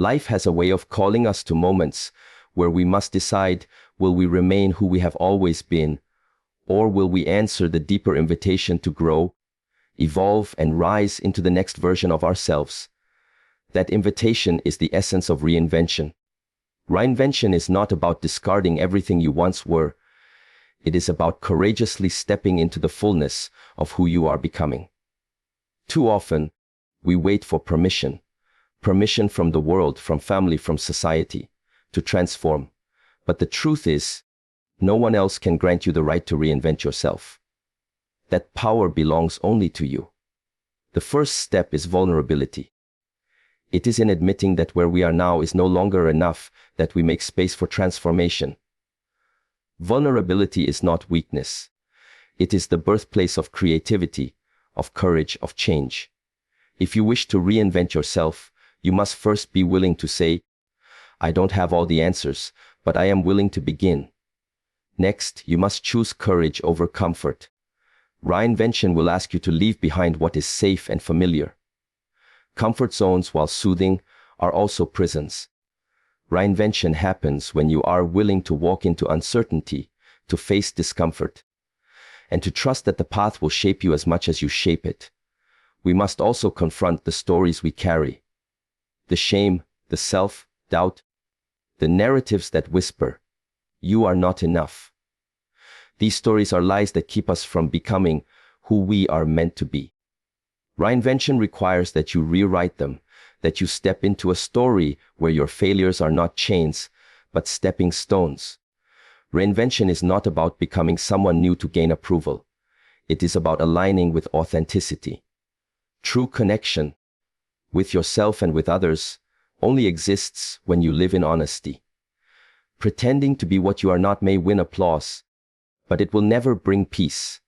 Life has a way of calling us to moments where we must decide, will we remain who we have always been, or will we answer the deeper invitation to grow, evolve, and rise into the next version of ourselves? That invitation is the essence of reinvention. Reinvention is not about discarding everything you once were. It is about courageously stepping into the fullness of who you are becoming. Too often, we wait for permission from the world, from family, from society, to transform. But the truth is, no one else can grant you the right to reinvent yourself. That power belongs only to you. The first step is vulnerability. It is in admitting that where we are now is no longer enough, that we make space for transformation. Vulnerability is not weakness. It is the birthplace of creativity, of courage, of change. If you wish to reinvent yourself, you must first be willing to say, I don't have all the answers, but I am willing to begin. Next, you must choose courage over comfort. Reinvention will ask you to leave behind what is safe and familiar. Comfort zones, while soothing, are also prisons. Reinvention happens when you are willing to walk into uncertainty, to face discomfort, and to trust that the path will shape you as much as you shape it. We must also confront the stories we carry. The shame, the self-doubt, the narratives that whisper, you are not enough. These stories are lies that keep us from becoming who we are meant to be. Reinvention requires that you rewrite them, that you step into a story where your failures are not chains, but stepping stones. Reinvention is not about becoming someone new to gain approval. It is about aligning with authenticity. True connection with yourself and with others only exists when you live in honesty. Pretending to be what you are not may win applause, but it will never bring peace.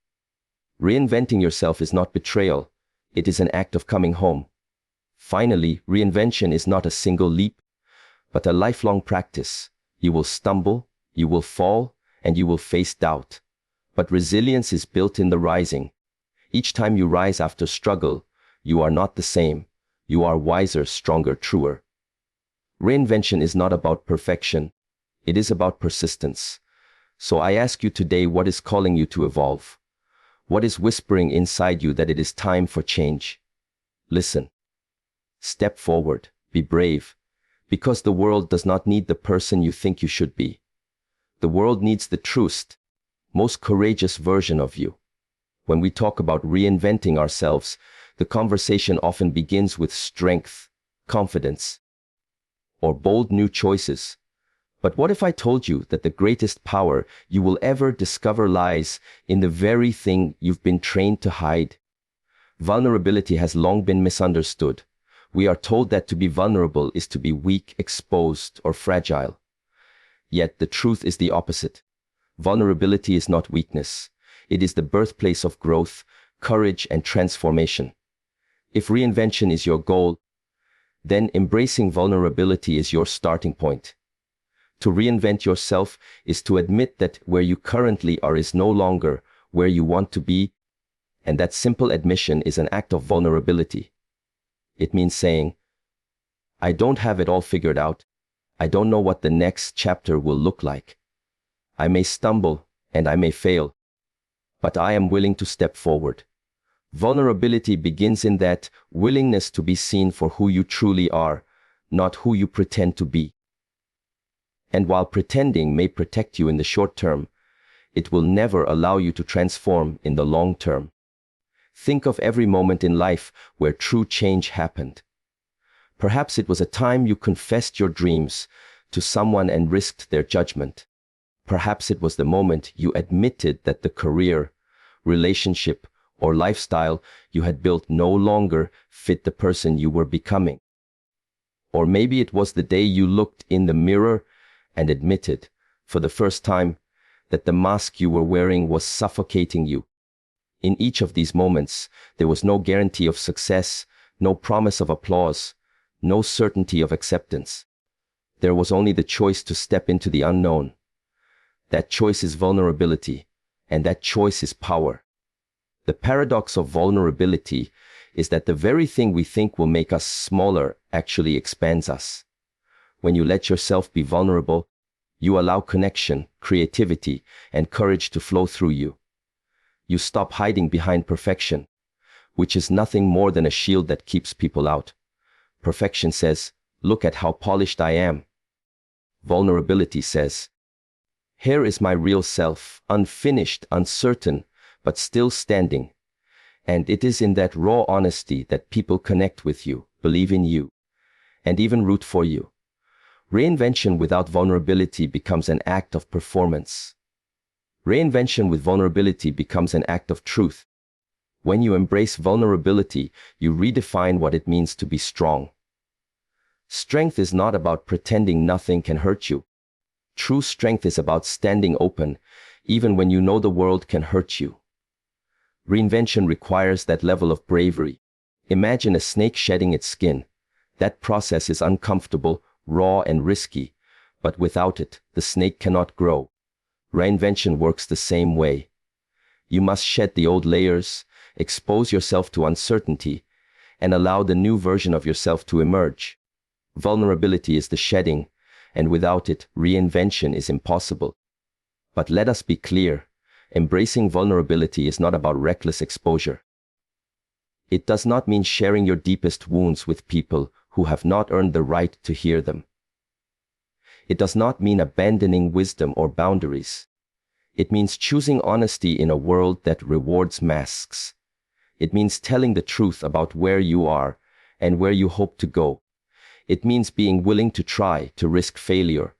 Reinventing yourself is not betrayal. It is an act of coming home. Finally, reinvention is not a single leap, but a lifelong practice. You will stumble, you will fall, and you will face doubt. But resilience is built in the rising. Each time you rise after struggle, you are not the same. You are wiser, stronger, truer. Reinvention is not about perfection. It is about persistence. So I ask you today, what is calling you to evolve? What is whispering inside you that it is time for change? Listen. Step forward. Be brave. Because the world does not need the person you think you should be. The world needs the truest, most courageous version of you. When we talk about reinventing ourselves, the conversation often begins with strength, confidence, or bold new choices. But what if I told you that the greatest power you will ever discover lies in the very thing you've been trained to hide? Vulnerability has long been misunderstood. We are told that to be vulnerable is to be weak, exposed, or fragile. Yet the truth is the opposite. Vulnerability is not weakness. It is the birthplace of growth, courage, and transformation. If reinvention is your goal, then embracing vulnerability is your starting point. To reinvent yourself is to admit that where you currently are is no longer where you want to be, and that simple admission is an act of vulnerability. It means saying, I don't have it all figured out. I don't know what the next chapter will look like. I may stumble and I may fail, but I am willing to step forward. Vulnerability begins in that willingness to be seen for who you truly are, not who you pretend to be. And while pretending may protect you in the short term, it will never allow you to transform in the long term. Think of every moment in life where true change happened. Perhaps it was a time you confessed your dreams to someone and risked their judgment. Perhaps it was the moment you admitted that the career, relationship, or lifestyle you had built no longer fit the person you were becoming. Or maybe it was the day you looked in the mirror and admitted, for the first time, that the mask you were wearing was suffocating you. In each of these moments, there was no guarantee of success, no promise of applause, no certainty of acceptance. There was only the choice to step into the unknown. That choice is vulnerability, and that choice is power. The paradox of vulnerability is that the very thing we think will make us smaller actually expands us. When you let yourself be vulnerable, you allow connection, creativity, and courage to flow through you. You stop hiding behind perfection, which is nothing more than a shield that keeps people out. Perfection says, "Look at how polished I am." Vulnerability says, "Here is my real self, unfinished, uncertain, but still standing." And it is in that raw honesty that people connect with you, believe in you, and even root for you. Reinvention without vulnerability becomes an act of performance. Reinvention with vulnerability becomes an act of truth. When you embrace vulnerability, you redefine what it means to be strong. Strength is not about pretending nothing can hurt you. True strength is about standing open, even when you know the world can hurt you. Reinvention requires that level of bravery. Imagine a snake shedding its skin. That process is uncomfortable, raw, and risky, but without it, the snake cannot grow. Reinvention works the same way. You must shed the old layers, expose yourself to uncertainty, and allow the new version of yourself to emerge. Vulnerability is the shedding, and without it, reinvention is impossible. But let us be clear, embracing vulnerability is not about reckless exposure. It does not mean sharing your deepest wounds with people who have not earned the right to hear them. It does not mean abandoning wisdom or boundaries. It means choosing honesty in a world that rewards masks. It means telling the truth about where you are and where you hope to go. It means being willing to try, to risk failure,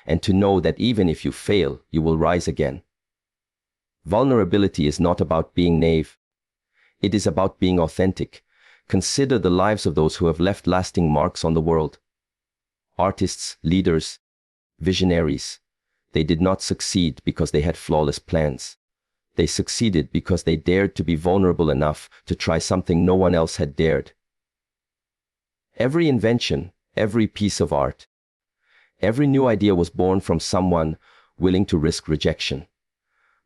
and to know that even if you fail, you will rise again. Vulnerability is not about being naive. It is about being authentic. Consider the lives of those who have left lasting marks on the world. Artists, leaders, visionaries. They did not succeed because they had flawless plans. They succeeded because they dared to be vulnerable enough to try something no one else had dared. Every invention, every piece of art, every new idea was born from someone willing to risk rejection.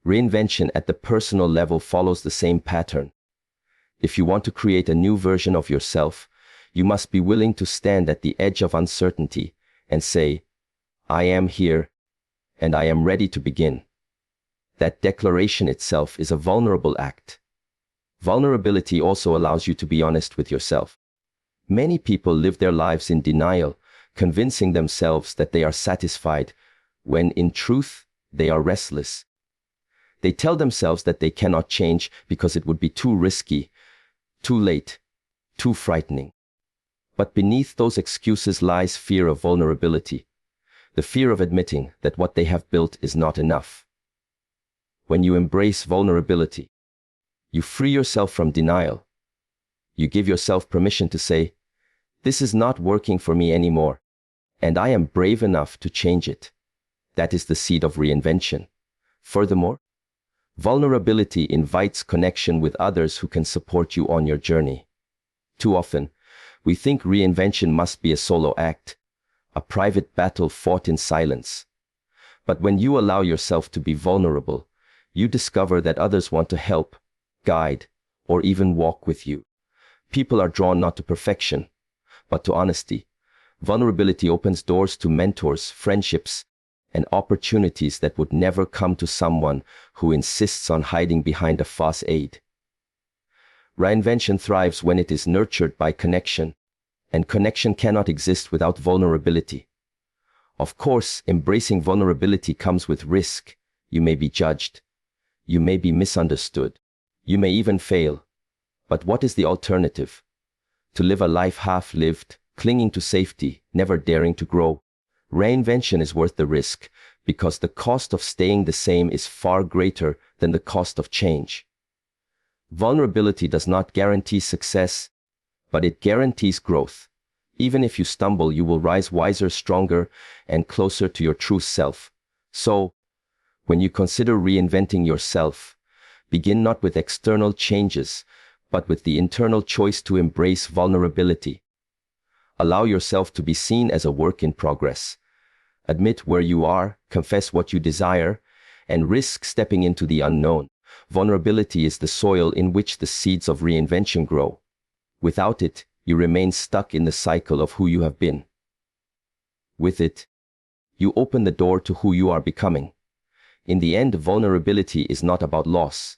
Reinvention at the personal level follows the same pattern. If you want to create a new version of yourself, you must be willing to stand at the edge of uncertainty and say, "I am here, and I am ready to begin." That declaration itself is a vulnerable act. Vulnerability also allows you to be honest with yourself. Many people live their lives in denial, convincing themselves that they are satisfied, when in truth, they are restless. They tell themselves that they cannot change because it would be too risky, too late, too frightening. But beneath those excuses lies fear of vulnerability, the fear of admitting that what they have built is not enough. When you embrace vulnerability, you free yourself from denial. You give yourself permission to say, "This is not working for me anymore, and I am brave enough to change it." That is the seed of reinvention. Furthermore, vulnerability invites connection with others who can support you on your journey. Too often, we think reinvention must be a solo act, a private battle fought in silence. But when you allow yourself to be vulnerable, you discover that others want to help, guide, or even walk with you. People are drawn not to perfection, but to honesty. Vulnerability opens doors to mentors, friendships, and opportunities that would never come to someone who insists on hiding behind a facade. Reinvention thrives when it is nurtured by connection, and connection cannot exist without vulnerability. Of course, embracing vulnerability comes with risk. You may be judged. You may be misunderstood. You may even fail. But what is the alternative? To live a life half-lived, clinging to safety, never daring to grow. Reinvention is worth the risk, because the cost of staying the same is far greater than the cost of change. Vulnerability does not guarantee success, but it guarantees growth. Even if you stumble, you will rise wiser, stronger, and closer to your true self. So, when you consider reinventing yourself, begin not with external changes, but with the internal choice to embrace vulnerability. Allow yourself to be seen as a work in progress. Admit where you are, confess what you desire, and risk stepping into the unknown. Vulnerability is the soil in which the seeds of reinvention grow. Without it, you remain stuck in the cycle of who you have been. With it, you open the door to who you are becoming. In the end, vulnerability is not about loss.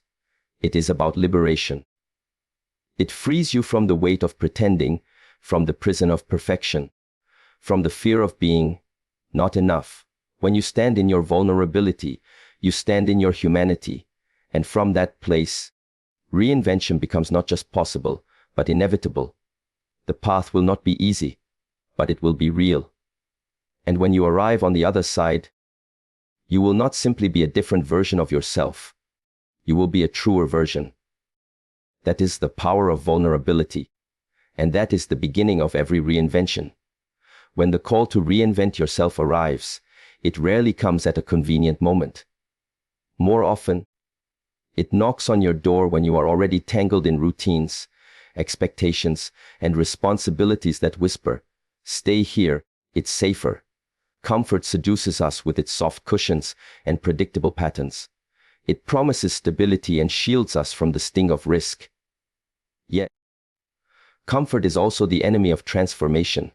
It is about liberation. It frees you from the weight of pretending, from the prison of perfection, from the fear of being not enough. When you stand in your vulnerability, you stand in your humanity, and from that place, reinvention becomes not just possible, but inevitable. The path will not be easy, but it will be real. And when you arrive on the other side, you will not simply be a different version of yourself. You will be a truer version. That is the power of vulnerability. And that is the beginning of every reinvention. When the call to reinvent yourself arrives, it rarely comes at a convenient moment. More often, it knocks on your door when you are already tangled in routines, expectations, and responsibilities that whisper, "Stay here, it's safer." Comfort seduces us with its soft cushions and predictable patterns. It promises stability and shields us from the sting of risk. Yet, comfort is also the enemy of transformation.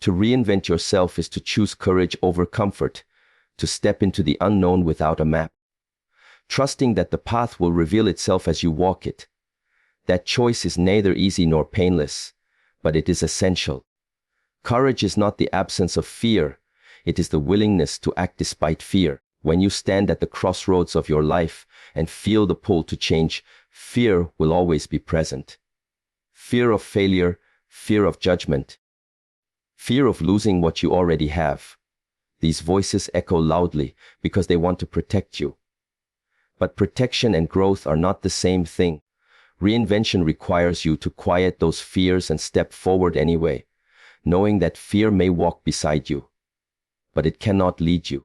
To reinvent yourself is to choose courage over comfort, to step into the unknown without a map, trusting that the path will reveal itself as you walk it. That choice is neither easy nor painless, but it is essential. Courage is not the absence of fear, it is the willingness to act despite fear. When you stand at the crossroads of your life and feel the pull to change, fear will always be present. Fear of failure, fear of judgment, fear of losing what you already have. These voices echo loudly because they want to protect you. But protection and growth are not the same thing. Reinvention requires you to quiet those fears and step forward anyway, knowing that fear may walk beside you, but it cannot lead you.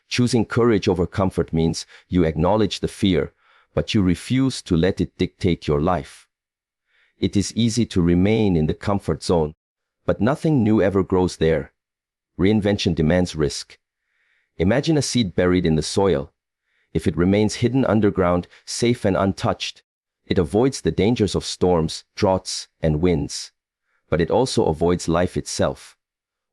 Choosing courage over comfort means you acknowledge the fear, but you refuse to let it dictate your life. It is easy to remain in the comfort zone, but nothing new ever grows there. Reinvention demands risk. Imagine a seed buried in the soil. If it remains hidden underground, safe and untouched, it avoids the dangers of storms, droughts, and winds. But it also avoids life itself.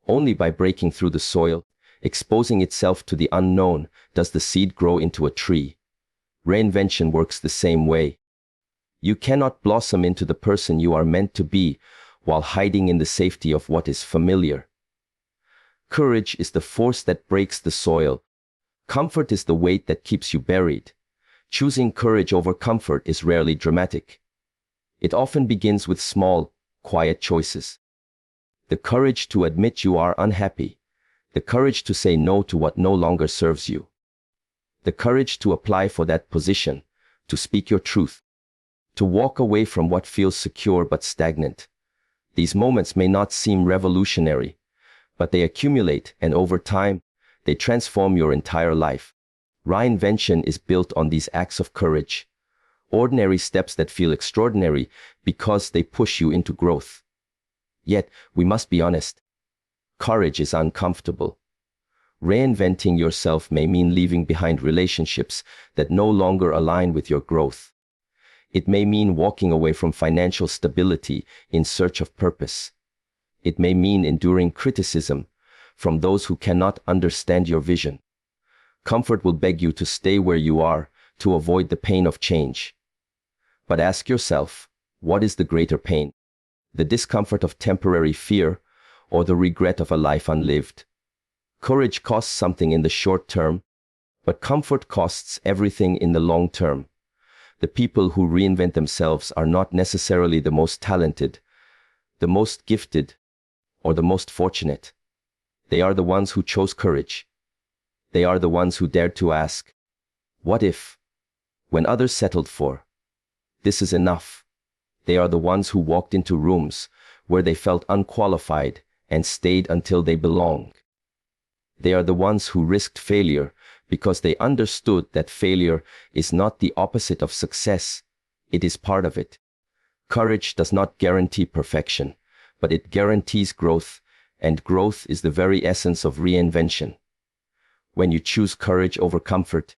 Only by breaking through the soil, exposing itself to the unknown, does the seed grow into a tree. Reinvention works the same way. You cannot blossom into the person you are meant to be while hiding in the safety of what is familiar. Courage is the force that breaks the soil. Comfort is the weight that keeps you buried. Choosing courage over comfort is rarely dramatic. It often begins with small, quiet choices. The courage to admit you are unhappy. The courage to say no to what no longer serves you. The courage to apply for that position, to speak your truth, to walk away from what feels secure but stagnant. These moments may not seem revolutionary, but they accumulate, and over time, they transform your entire life. Reinvention is built on these acts of courage, ordinary steps that feel extraordinary because they push you into growth. Yet, we must be honest. Courage is uncomfortable. Reinventing yourself may mean leaving behind relationships that no longer align with your growth. It may mean walking away from financial stability in search of purpose. It may mean enduring criticism from those who cannot understand your vision. Comfort will beg you to stay where you are to avoid the pain of change. But ask yourself, what is the greater pain? The discomfort of temporary fear or the regret of a life unlived? Courage costs something in the short term, but comfort costs everything in the long term. The people who reinvent themselves are not necessarily the most talented, the most gifted, or the most fortunate. They are the ones who chose courage. They are the ones who dared to ask, what if? When others settled for, this is enough. They are the ones who walked into rooms where they felt unqualified and stayed until they belonged. They are the ones who risked failure because they understood that failure is not the opposite of success, it is part of it. Courage does not guarantee perfection, but it guarantees growth, and growth is the very essence of reinvention. When you choose courage over comfort,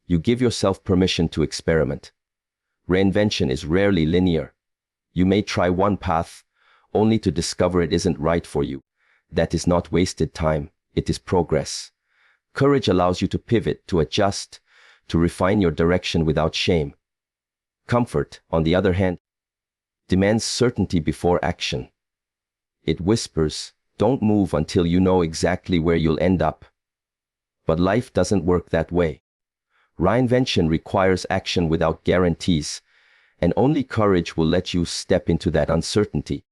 you give yourself permission to experiment. Reinvention is rarely linear. You may try one path, only to discover it isn't right for you. That is not wasted time, it is progress. Courage allows you to pivot, to adjust, to refine your direction without shame. Comfort, on the other hand, demands certainty before action. It whispers, don't move until you know exactly where you'll end up. But life doesn't work that way. Reinvention requires action without guarantees, and only courage will let you step into that uncertainty.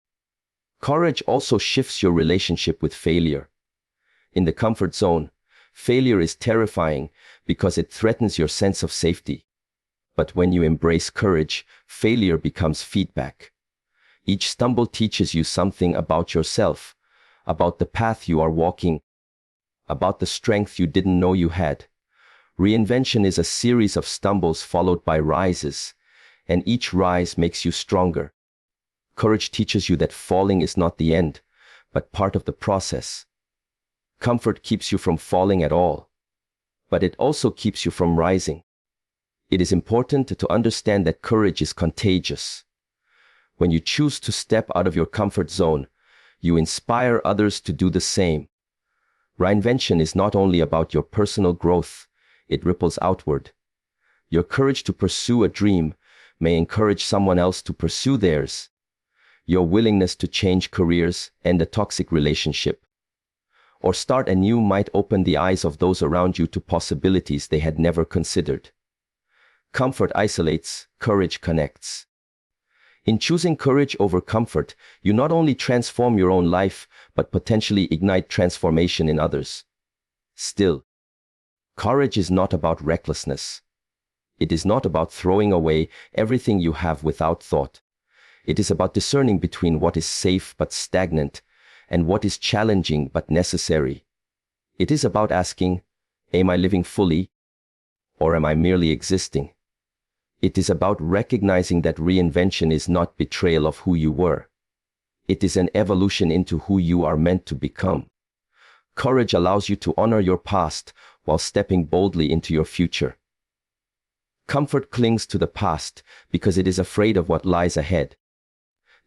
Courage also shifts your relationship with failure. In the comfort zone, failure is terrifying because it threatens your sense of safety. But when you embrace courage, failure becomes feedback. Each stumble teaches you something about yourself, about the path you are walking, about the strength you didn't know you had. Reinvention is a series of stumbles followed by rises, and each rise makes you stronger. Courage teaches you that falling is not the end, but part of the process. Comfort keeps you from falling at all, but it also keeps you from rising. It is important to understand that courage is contagious. When you choose to step out of your comfort zone, you inspire others to do the same. Reinvention is not only about your personal growth, it ripples outward. Your courage to pursue a dream may encourage someone else to pursue theirs. Your willingness to change careers, end a toxic relationship, or start anew might open the eyes of those around you to possibilities they had never considered. Comfort isolates, courage connects. In choosing courage over comfort, you not only transform your own life, but potentially ignite transformation in others. Still, courage is not about recklessness. It is not about throwing away everything you have without thought. It is about discerning between what is safe but stagnant and what is challenging but necessary. It is about asking, am I living fully, or am I merely existing? It is about recognizing that reinvention is not betrayal of who you were. It is an evolution into who you are meant to become. Courage allows you to honor your past while stepping boldly into your future. Comfort clings to the past because it is afraid of what lies ahead.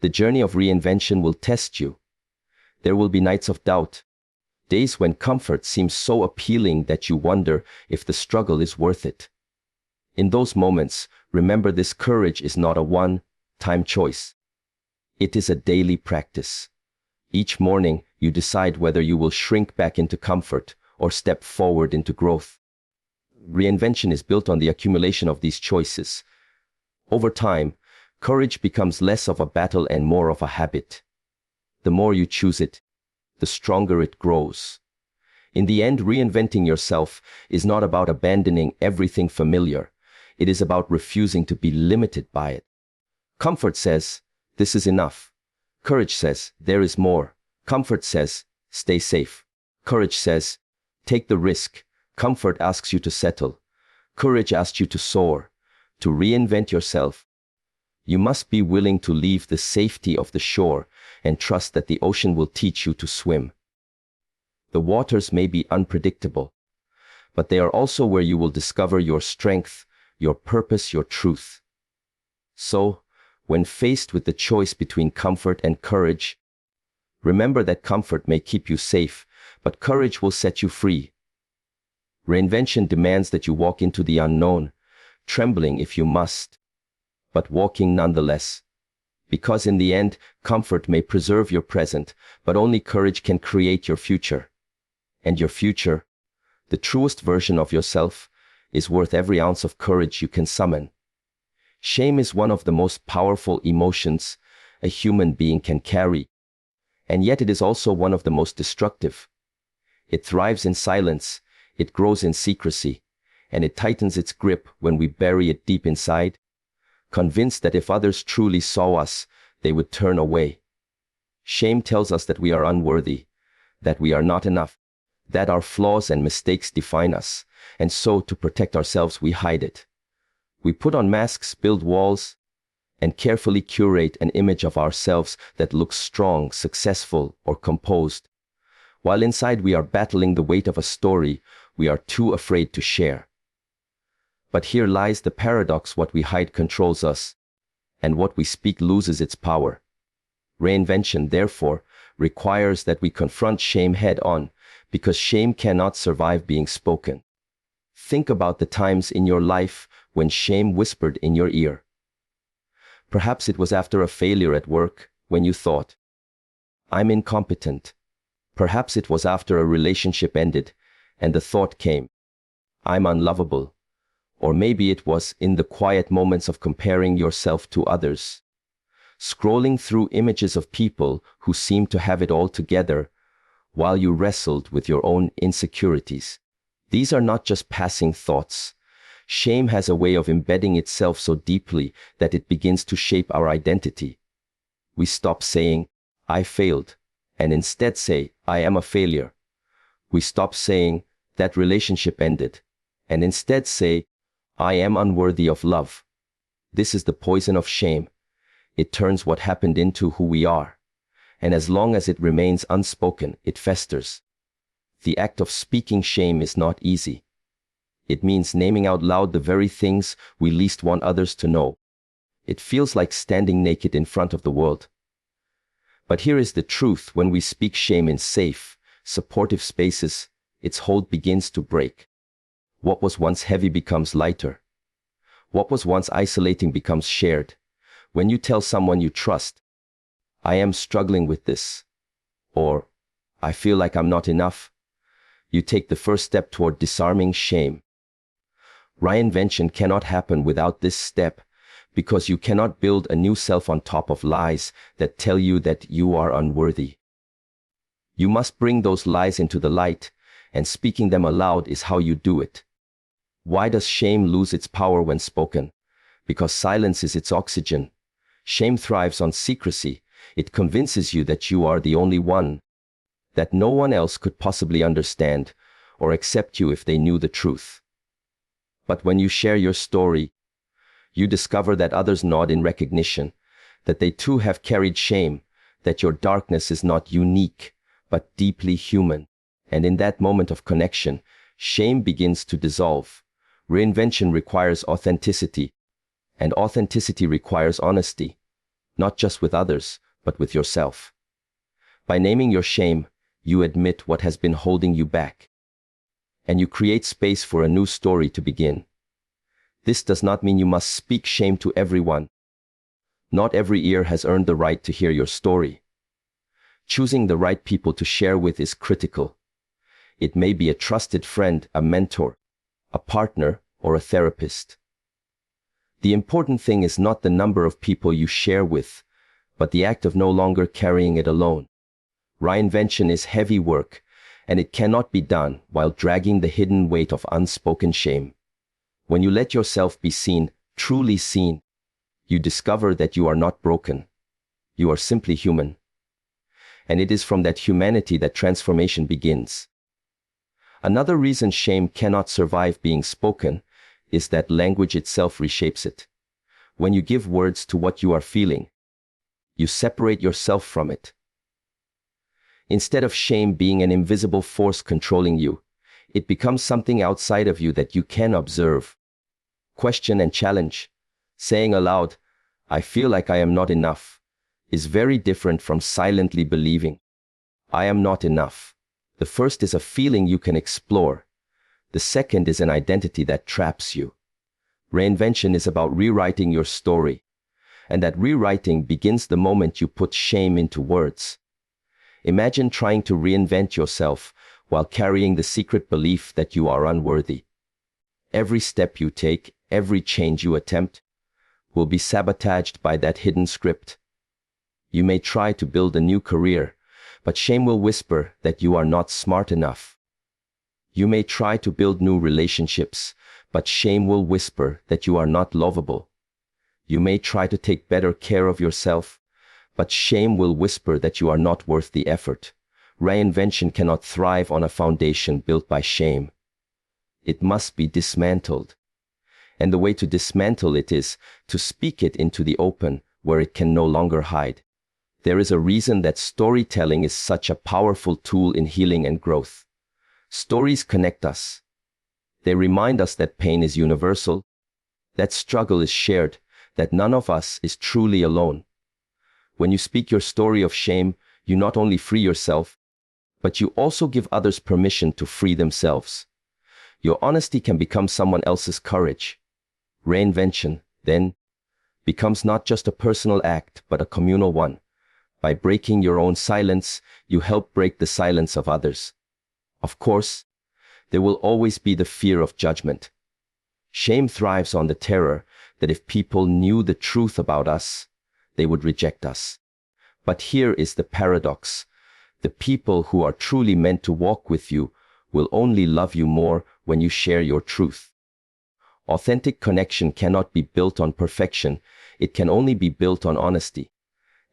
The journey of reinvention will test you. There will be nights of doubt, days when comfort seems so appealing that you wonder if the struggle is worth it. In those moments, remember this: courage is not a one-time choice. It is a daily practice. Each morning, you decide whether you will shrink back into comfort or step forward into growth. Reinvention is built on the accumulation of these choices. Over time, courage becomes less of a battle and more of a habit. The more you choose it, the stronger it grows. In the end, reinventing yourself is not about abandoning everything familiar. It is about refusing to be limited by it. Comfort says, this is enough. Courage says, there is more. Comfort says, stay safe. Courage says, take the risk. Comfort asks you to settle. Courage asks you to soar. To reinvent yourself, you must be willing to leave the safety of the shore and trust that the ocean will teach you to swim. The waters may be unpredictable, but they are also where you will discover your strength, your purpose, your truth. So, when faced with the choice between comfort and courage, remember that comfort may keep you safe, but courage will set you free. Reinvention demands that you walk into the unknown, trembling if you must, but walking nonetheless. Because in the end, comfort may preserve your present, but only courage can create your future. And your future, the truest version of yourself, is worth every ounce of courage you can summon. Shame is one of the most powerful emotions a human being can carry, and yet it is also one of the most destructive. It thrives in silence, it grows in secrecy, and it tightens its grip when we bury it deep inside, convinced that if others truly saw us, they would turn away. Shame tells us that we are unworthy, that we are not enough, that our flaws and mistakes define us, and so to protect ourselves we hide it. We put on masks, build walls, and carefully curate an image of ourselves that looks strong, successful, or composed, while inside we are battling the weight of a story we are too afraid to share. But here lies the paradox: what we hide controls us, and what we speak loses its power. Reinvention, therefore, requires that we confront shame head on, because shame cannot survive being spoken. Think about the times in your life when shame whispered in your ear. Perhaps it was after a failure at work, when you thought, "I'm incompetent." Perhaps it was after a relationship ended, and the thought came, "I'm unlovable." Or maybe it was in the quiet moments of comparing yourself to others, scrolling through images of people who seemed to have it all together, while you wrestled with your own insecurities. These are not just passing thoughts. Shame has a way of embedding itself so deeply that it begins to shape our identity. We stop saying, "I failed," and instead say, "I am a failure." We stop saying, "That relationship ended," and instead say, "I am unworthy of love." This is the poison of shame. It turns what happened into who we are. And as long as it remains unspoken, it festers. The act of speaking shame is not easy. It means naming out loud the very things we least want others to know. It feels like standing naked in front of the world. But here is the truth: when we speak shame in safe, supportive spaces, its hold begins to break. What was once heavy becomes lighter. What was once isolating becomes shared. When you tell someone you trust, "I am struggling with this," or "I feel like I'm not enough," you take the first step toward disarming shame. Reinvention cannot happen without this step, because you cannot build a new self on top of lies that tell you that you are unworthy. You must bring those lies into the light, and speaking them aloud is how you do it. Why does shame lose its power when spoken? Because silence is its oxygen. Shame thrives on secrecy. It convinces you that you are the only one, that no one else could possibly understand or accept you if they knew the truth. But when you share your story, you discover that others nod in recognition, that they too have carried shame, that your darkness is not unique, but deeply human. And in that moment of connection, shame begins to dissolve. Reinvention requires authenticity, and authenticity requires honesty, not just with others, but with yourself. By naming your shame, you admit what has been holding you back, and you create space for a new story to begin. This does not mean you must speak shame to everyone. Not every ear has earned the right to hear your story. Choosing the right people to share with is critical. It may be a trusted friend, a mentor, a partner, or a therapist. The important thing is not the number of people you share with, but the act of no longer carrying it alone. Reinvention is heavy work, and it cannot be done while dragging the hidden weight of unspoken shame. When you let yourself be seen, truly seen, you discover that you are not broken. You are simply human. And it is from that humanity that transformation begins. Another reason shame cannot survive being spoken is that language itself reshapes it. When you give words to what you are feeling, you separate yourself from it. Instead of shame being an invisible force controlling you, it becomes something outside of you that you can observe, question, and challenge. Saying aloud, "I feel like I am not enough," is very different from silently believing, "I am not enough." The first is a feeling you can explore. The second is an identity that traps you. Reinvention is about rewriting your story, and that rewriting begins the moment you put shame into words. Imagine trying to reinvent yourself while carrying the secret belief that you are unworthy. Every step you take, every change you attempt, will be sabotaged by that hidden script. You may try to build a new career, but shame will whisper that you are not smart enough. You may try to build new relationships, but shame will whisper that you are not lovable. You may try to take better care of yourself, but shame will whisper that you are not worth the effort. Reinvention cannot thrive on a foundation built by shame. It must be dismantled. And the way to dismantle it is to speak it into the open, where it can no longer hide. There is a reason that storytelling is such a powerful tool in healing and growth. Stories connect us. They remind us that pain is universal, that struggle is shared, that none of us is truly alone. When you speak your story of shame, You not only free yourself, but you also give others permission to free themselves. Your honesty can become someone else's courage. Reinvention, then, becomes not just a personal act, but a communal one. By breaking your own silence, you help break the silence of others. Of course, there will always be the fear of judgment. Shame thrives on the terror that if people knew the truth about us, they would reject us. But here is the paradox. The people who are truly meant to walk with you will only love you more when you share your truth. Authentic connection cannot be built on perfection. It can only be built on honesty.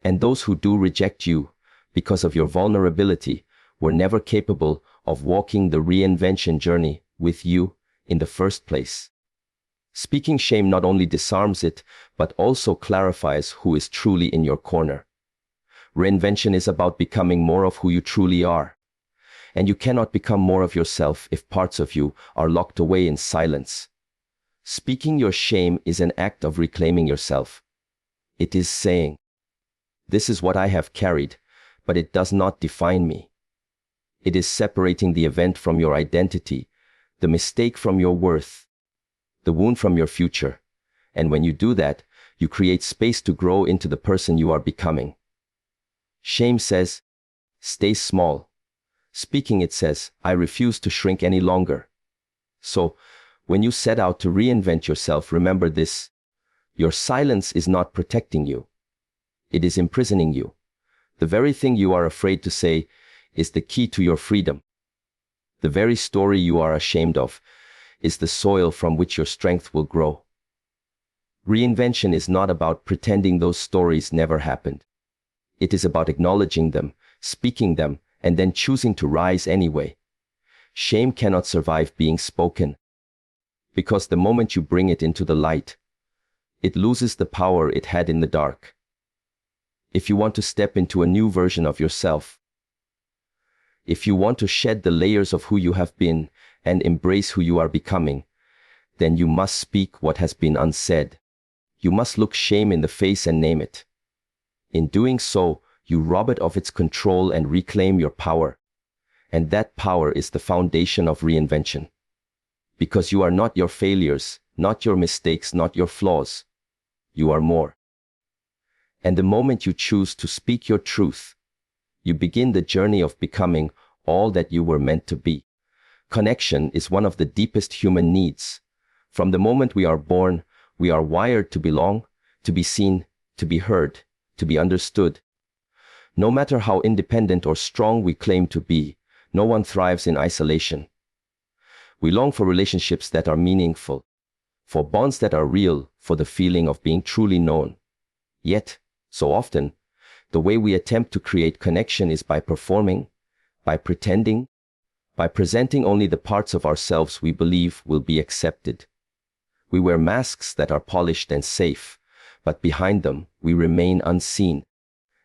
And those who do reject you because of your vulnerability were never capable of walking the reinvention journey with you in the first place. Speaking shame not only disarms it, but also clarifies who is truly in your corner. Reinvention is about becoming more of who you truly are. And you cannot become more of yourself if parts of you are locked away in silence. Speaking your shame is an act of reclaiming yourself. It is saying, "This is what I have carried, but it does not define me." It is separating the event from your identity, the mistake from your worth, the wound from your future. And when you do that, you create space to grow into the person you are becoming. Shame says, "Stay small." Speaking it says, "I refuse to shrink any longer." So, when you set out to reinvent yourself, remember this. Your silence is not protecting you. It is imprisoning you. The very thing you are afraid to say is the key to your freedom. The very story you are ashamed of is the soil from which your strength will grow. Reinvention is not about pretending those stories never happened. It is about acknowledging them, speaking them, and then choosing to rise anyway. Shame cannot survive being spoken, because the moment you bring it into the light, it loses the power it had in the dark. If you want to step into a new version of yourself, if you want to shed the layers of who you have been and embrace who you are becoming, then you must speak what has been unsaid. You must look shame in the face and name it. In doing so, you rob it of its control and reclaim your power. And that power is the foundation of reinvention. Because you are not your failures, not your mistakes, not your flaws. You are more. And the moment you choose to speak your truth, you begin the journey of becoming all that you were meant to be. Connection is one of the deepest human needs. From the moment we are born, we are wired to belong, to be seen, to be heard, to be understood. No matter how independent or strong we claim to be, no one thrives in isolation. We long for relationships that are meaningful, for bonds that are real, for the feeling of being truly known. Yet, so often, the way we attempt to create connection is by performing, by pretending, by presenting only the parts of ourselves we believe will be accepted. We wear masks that are polished and safe, but behind them we remain unseen.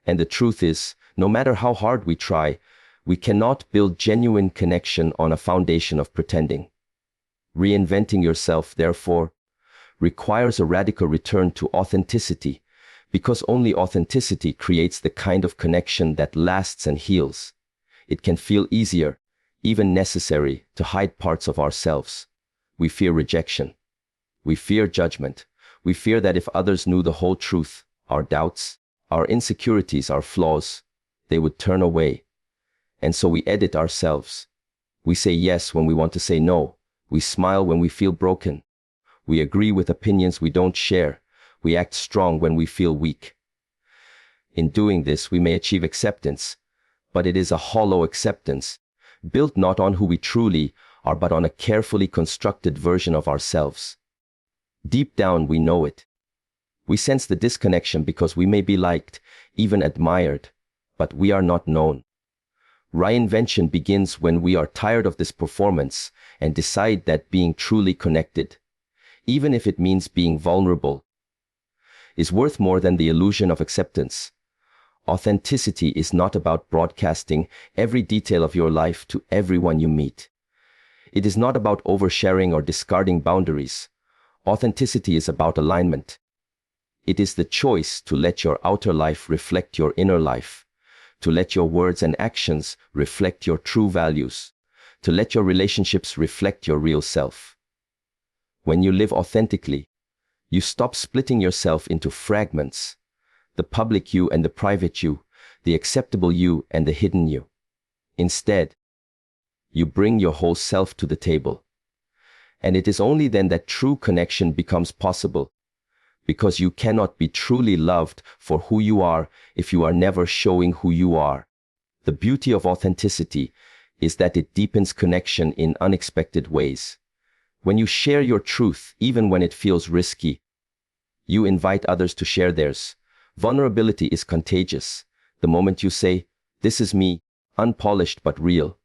And the truth is, no matter how hard we try, we cannot build genuine connection on a foundation of pretending. Reinventing yourself, therefore, requires a radical return to authenticity, because only authenticity creates the kind of connection that lasts and heals. It can feel easier, even necessary, to hide parts of ourselves. We fear rejection. We fear judgment. We fear that if others knew the whole truth, our doubts, our insecurities, our flaws, they would turn away. And so we edit ourselves. We say yes when we want to say no. We smile when we feel broken. We agree with opinions we don't share. We act strong when we feel weak. In doing this, we may achieve acceptance, but it is a hollow acceptance, built not on who we truly are, but on a carefully constructed version of ourselves. Deep down, we know it. We sense the disconnection because we may be liked, even admired, but we are not known. Reinvention begins when we are tired of this performance and decide that being truly connected, even if it means being vulnerable, is worth more than the illusion of acceptance. Authenticity is not about broadcasting every detail of your life to everyone you meet. It is not about oversharing or discarding boundaries. Authenticity is about alignment. It is the choice to let your outer life reflect your inner life, to let your words and actions reflect your true values, to let your relationships reflect your real self. When you live authentically, you stop splitting yourself into fragments, the public you and the private you, the acceptable you and the hidden you. Instead, you bring your whole self to the table. And it is only then that true connection becomes possible, because you cannot be truly loved for who you are if you are never showing who you are. The beauty of authenticity is that it deepens connection in unexpected ways. When you share your truth, even when it feels risky, you invite others to share theirs. Vulnerability is contagious. The moment you say, "This is me," unpolished but real,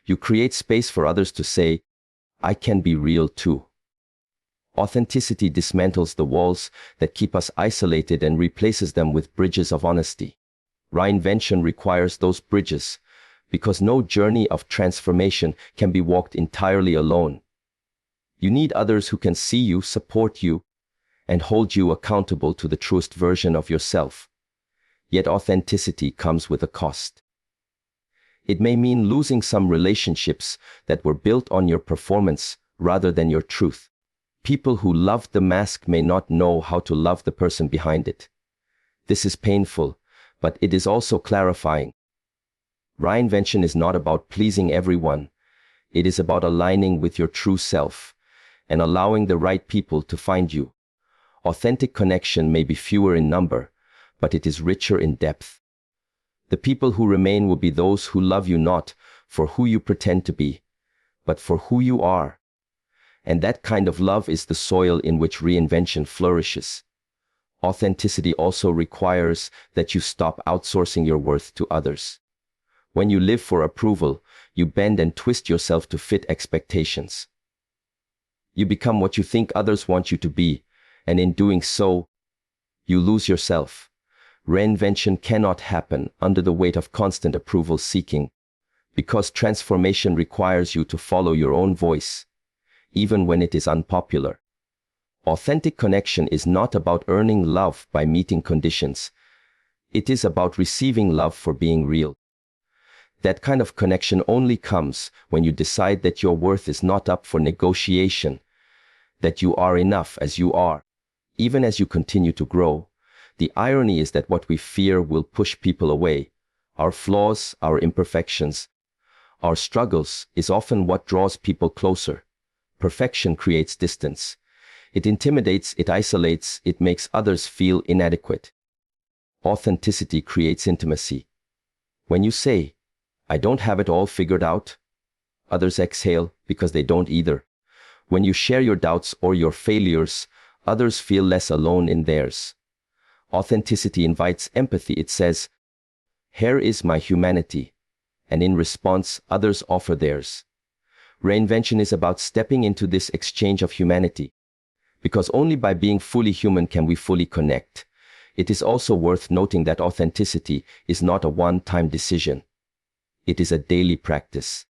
you create space for others to say, "I can be real too." Authenticity dismantles the walls that keep us isolated and replaces them with bridges of honesty. Reinvention requires those bridges, because no journey of transformation can be walked entirely alone. You need others who can see you, support you, and hold you accountable to the truest version of yourself. Yet authenticity comes with a cost. It may mean losing some relationships that were built on your performance rather than your truth. People who love the mask may not know how to love the person behind it. This is painful, but it is also clarifying. Reinvention is not about pleasing everyone. It is about aligning with your true self and allowing the right people to find you. Authentic connection may be fewer in number, but it is richer in depth. The people who remain will be those who love you not for who you pretend to be, but for who you are. And that kind of love is the soil in which reinvention flourishes. Authenticity also requires that you stop outsourcing your worth to others. When you live for approval, you bend and twist yourself to fit expectations. You become what you think others want you to be, and in doing so, you lose yourself. Reinvention cannot happen under the weight of constant approval seeking, because transformation requires you to follow your own voice, even when it is unpopular. Authentic connection is not about earning love by meeting conditions. It is about receiving love for being real. That kind of connection only comes when you decide that your worth is not up for negotiation, that you are enough as you are. Even as you continue to grow, the irony is that what we fear will push people away. Our flaws, our imperfections, our struggles is often what draws people closer. Perfection creates distance. It intimidates, it isolates, it makes others feel inadequate. Authenticity creates intimacy. When you say, "I don't have it all figured out," others exhale because they don't either. When you share your doubts or your failures, others feel less alone in theirs. Authenticity invites empathy. It says, "Here is my humanity," and in response, others offer theirs. Reinvention is about stepping into this exchange of humanity, because only by being fully human can we fully connect. It is also worth noting that authenticity is not a one-time decision. It is a daily practice.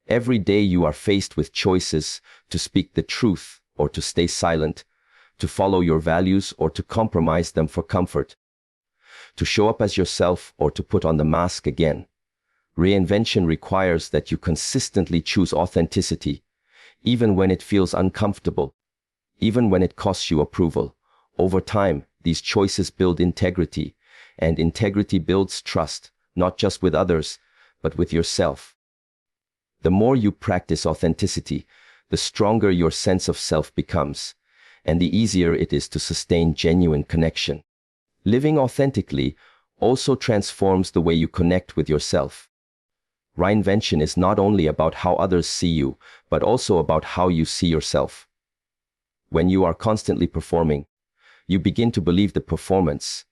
Every day you are faced with choices to speak the truth or to stay silent, to follow your values or to compromise them for comfort, to show up as yourself or to put on the mask again. Reinvention requires that you consistently choose authenticity, even when it feels uncomfortable, even when it costs you approval. Over time, these choices build integrity, and integrity builds trust, not just with others, but with yourself. The more you practice authenticity, the stronger your sense of self becomes, and the easier it is to sustain genuine connection. Living authentically also transforms the way you connect with yourself. Reinvention is not only about how others see you, but also about how you see yourself. When you are constantly performing, you begin to believe the performance.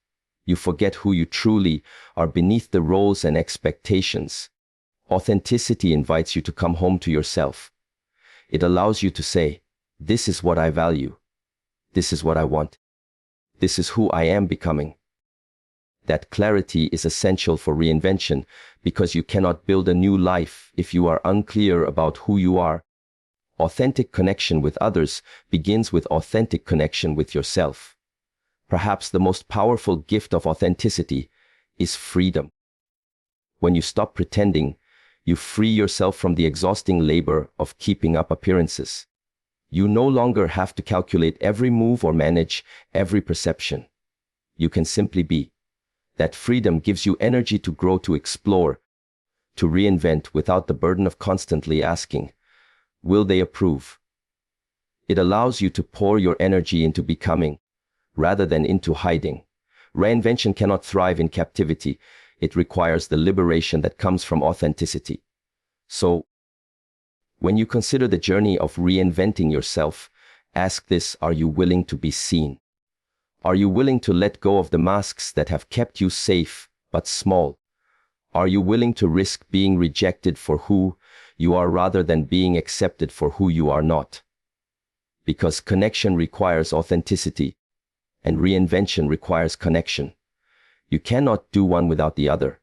You forget who you truly are beneath the roles and expectations. Authenticity invites you to come home to yourself. It allows you to say, "This is what I value. This is what I want. This is who I am becoming." That clarity is essential for reinvention, because you cannot build a new life if you are unclear about who you are. Authentic connection with others begins with authentic connection with yourself. Perhaps the most powerful gift of authenticity is freedom. When you stop pretending, you free yourself from the exhausting labor of keeping up appearances. You no longer have to calculate every move or manage every perception. You can simply be. That freedom gives you energy to grow, to explore, to reinvent without the burden of constantly asking, will they approve? It allows you to pour your energy into becoming, rather than into hiding. Reinvention cannot thrive in captivity. It requires the liberation that comes from authenticity. So, when you consider the journey of reinventing yourself, ask this: are you willing to be seen? Are you willing to let go of the masks that have kept you safe but small? Are you willing to risk being rejected for who you are rather than being accepted for who you are not? Because connection requires authenticity, and reinvention requires connection. You cannot do one without the other.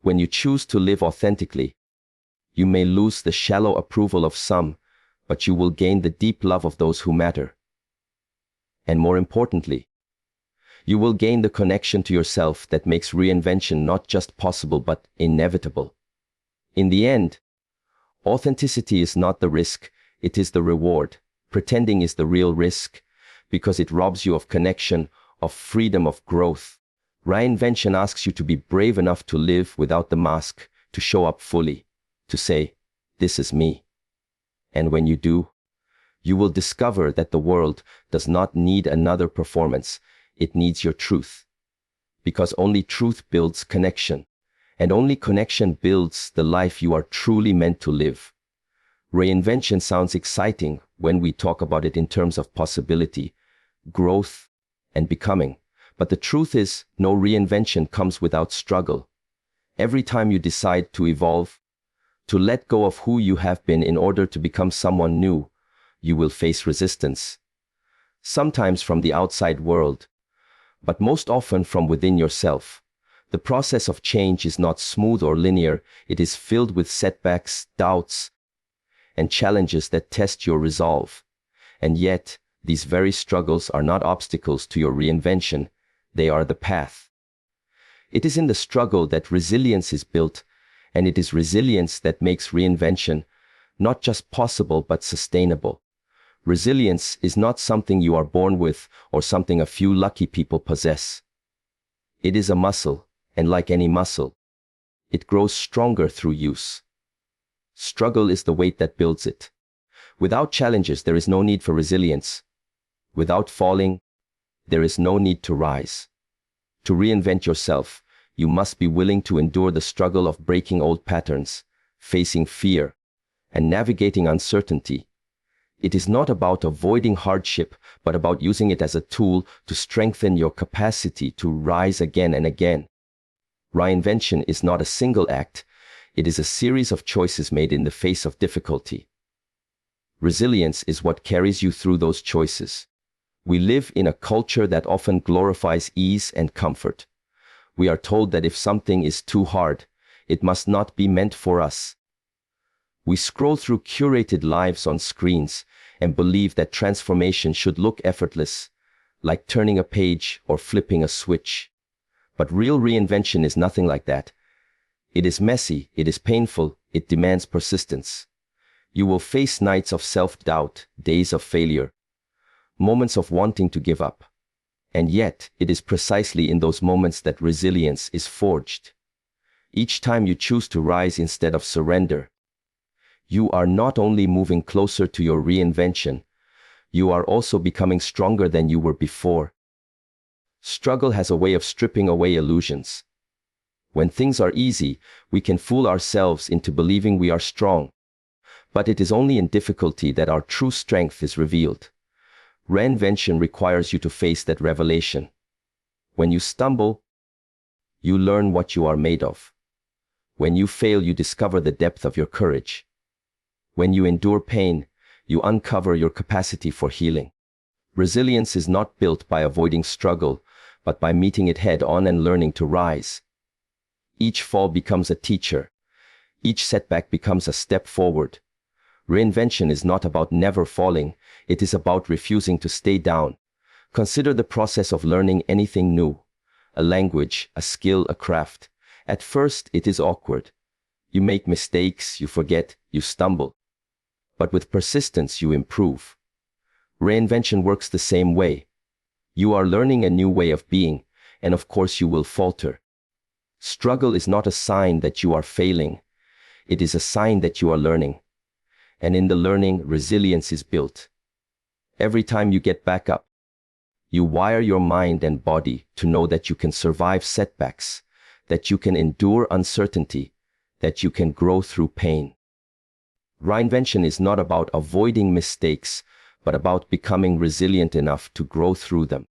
When you choose to live authentically, you may lose the shallow approval of some, but you will gain the deep love of those who matter. And more importantly, you will gain the connection to yourself that makes reinvention not just possible but inevitable. In the end, authenticity is not the risk, it is the reward. Pretending is the real risk, because it robs you of connection, of freedom, of growth. Reinvention asks you to be brave enough to live without the mask, to show up fully, to say, this is me. And when you do, you will discover that the world does not need another performance, it needs your truth. Because only truth builds connection, and only connection builds the life you are truly meant to live. Reinvention sounds exciting when we talk about it in terms of possibility, growth, and becoming. But the truth is, no reinvention comes without struggle. Every time you decide to evolve, to let go of who you have been in order to become someone new, you will face resistance. Sometimes from the outside world, but most often from within yourself. The process of change is not smooth or linear. It is filled with setbacks, doubts, and challenges that test your resolve. And yet, these very struggles are not obstacles to your reinvention. They are the path. It is in the struggle that resilience is built, and it is resilience that makes reinvention not just possible but sustainable. Resilience is not something you are born with or something a few lucky people possess. It is a muscle, and like any muscle, it grows stronger through use. Struggle is the weight that builds it. Without challenges, there is no need for resilience. Without falling, there is no need to rise. To reinvent yourself, you must be willing to endure the struggle of breaking old patterns, facing fear, and navigating uncertainty. It is not about avoiding hardship, but about using it as a tool to strengthen your capacity to rise again and again. Reinvention is not a single act. It is a series of choices made in the face of difficulty. Resilience is what carries you through those choices. We live in a culture that often glorifies ease and comfort. We are told that if something is too hard, it must not be meant for us. We scroll through curated lives on screens and believe that transformation should look effortless, like turning a page or flipping a switch. But real reinvention is nothing like that. It is messy, it is painful, it demands persistence. You will face nights of self-doubt, days of failure, moments of wanting to give up. And yet, it is precisely in those moments that resilience is forged. Each time you choose to rise instead of surrender, you are not only moving closer to your reinvention, you are also becoming stronger than you were before. Struggle has a way of stripping away illusions. When things are easy, we can fool ourselves into believing we are strong. But it is only in difficulty that our true strength is revealed. Reinvention requires you to face that revelation. When you stumble, you learn what you are made of. When you fail, you discover the depth of your courage. When you endure pain, you uncover your capacity for healing. Resilience is not built by avoiding struggle, but by meeting it head on and learning to rise. Each fall becomes a teacher. Each setback becomes a step forward. Reinvention is not about never falling. It is about refusing to stay down. Consider the process of learning anything new, a language, a skill, a craft, At first, it is awkward. You make mistakes, you forget, you stumble. But with persistence, you improve. Reinvention works the same way. You are learning a new way of being, and of course you will falter. Struggle is not a sign that you are failing. It is a sign that you are learning. And in the learning, resilience is built. Every time you get back up, you wire your mind and body to know that you can survive setbacks, that you can endure uncertainty, that you can grow through pain. Reinvention is not about avoiding mistakes, but about becoming resilient enough to grow through them.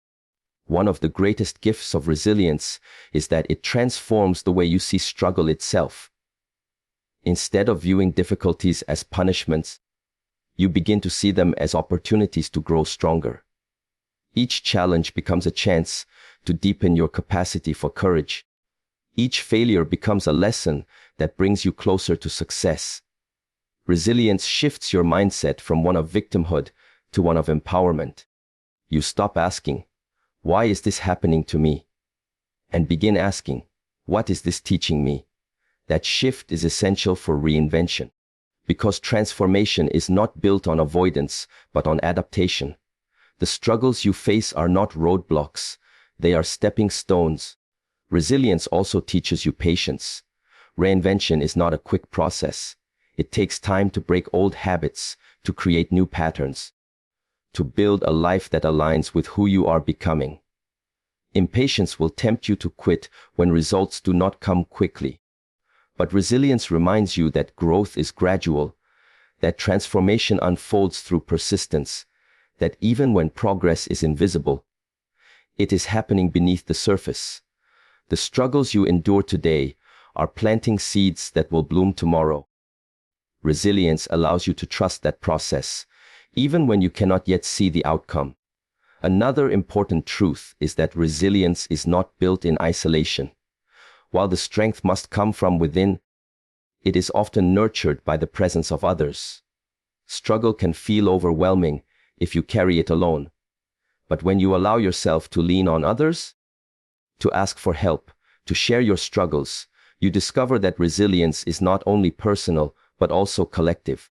One of the greatest gifts of resilience is that it transforms the way you see struggle itself. Instead of viewing difficulties as punishments, you begin to see them as opportunities to grow stronger. Each challenge becomes a chance to deepen your capacity for courage. Each failure becomes a lesson that brings you closer to success. Resilience shifts your mindset from one of victimhood to one of empowerment. You stop asking, "Why is this happening to me?" and begin asking, "What is this teaching me?" That shift is essential for reinvention, because transformation is not built on avoidance, but on adaptation. The struggles you face are not roadblocks, they are stepping stones. Resilience also teaches you patience. Reinvention is not a quick process. It takes time to break old habits, to create new patterns, to build a life that aligns with who you are becoming. Impatience will tempt you to quit when results do not come quickly. But resilience reminds you that growth is gradual, that transformation unfolds through persistence, that even when progress is invisible, it is happening beneath the surface. The struggles you endure today are planting seeds that will bloom tomorrow. Resilience allows you to trust that process, even when you cannot yet see the outcome. Another important truth is that resilience is not built in isolation. While the strength must come from within, it is often nurtured by the presence of others. Struggle can feel overwhelming if you carry it alone. But when you allow yourself to lean on others, to ask for help, to share your struggles, you discover that resilience is not only personal, but also collective.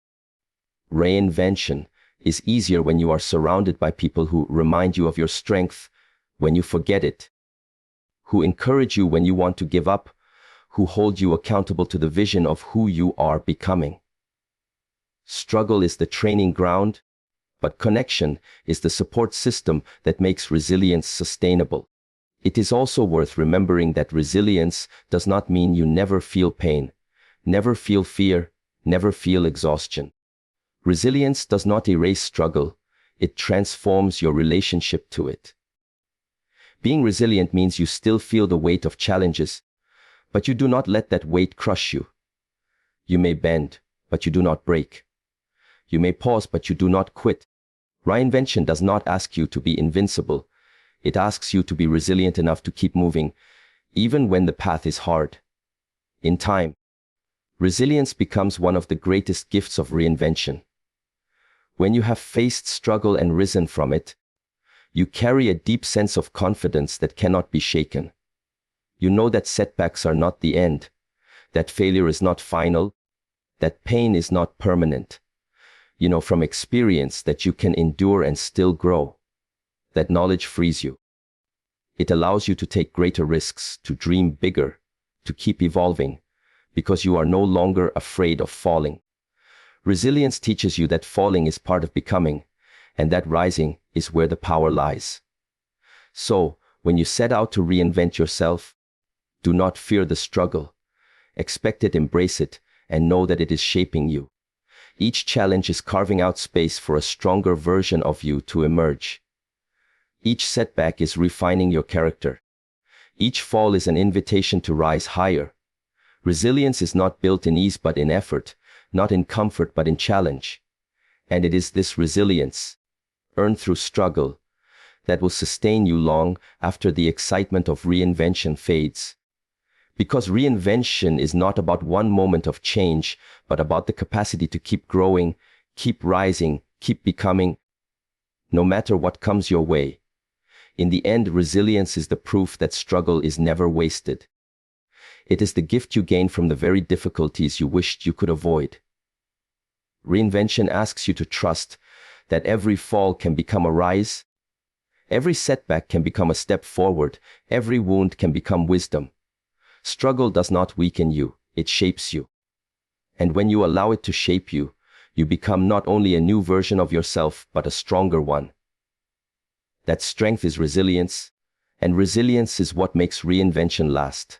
Reinvention is easier when you are surrounded by people who remind you of your strength when you forget it, who encourage you when you want to give up, who hold you accountable to the vision of who you are becoming. Struggle is the training ground, but connection is the support system that makes resilience sustainable. It is also worth remembering that resilience does not mean you never feel pain, never feel fear, never feel exhaustion. Resilience does not erase struggle, it transforms your relationship to it. Being resilient means you still feel the weight of challenges, but you do not let that weight crush you. You may bend, but you do not break. You may pause, but you do not quit. Reinvention does not ask you to be invincible. It asks you to be resilient enough to keep moving, even when the path is hard. In time, resilience becomes one of the greatest gifts of reinvention. When you have faced struggle and risen from it, you carry a deep sense of confidence that cannot be shaken. You know that setbacks are not the end, that failure is not final, that pain is not permanent. You know from experience that you can endure and still grow. That knowledge frees you. It allows you to take greater risks, to dream bigger, to keep evolving, because you are no longer afraid of falling. Resilience teaches you that falling is part of becoming, and that rising is where the power lies. So, when you set out to reinvent yourself, do not fear the struggle. Expect it, embrace it, and know that it is shaping you. Each challenge is carving out space for a stronger version of you to emerge. Each setback is refining your character. Each fall is an invitation to rise higher. Resilience is not built in ease but in effort, not in comfort but in challenge. And it is this resilience, earned through struggle, that will sustain you long after the excitement of reinvention fades. Because reinvention is not about one moment of change, but about the capacity to keep growing, keep rising, keep becoming, no matter what comes your way. In the end, resilience is the proof that struggle is never wasted. It is the gift you gain from the very difficulties you wished you could avoid. Reinvention asks you to trust that every fall can become a rise. Every setback can become a step forward. Every wound can become wisdom. Struggle does not weaken you, it shapes you. And when you allow it to shape you, you become not only a new version of yourself, but a stronger one. That strength is resilience, and resilience is what makes reinvention last.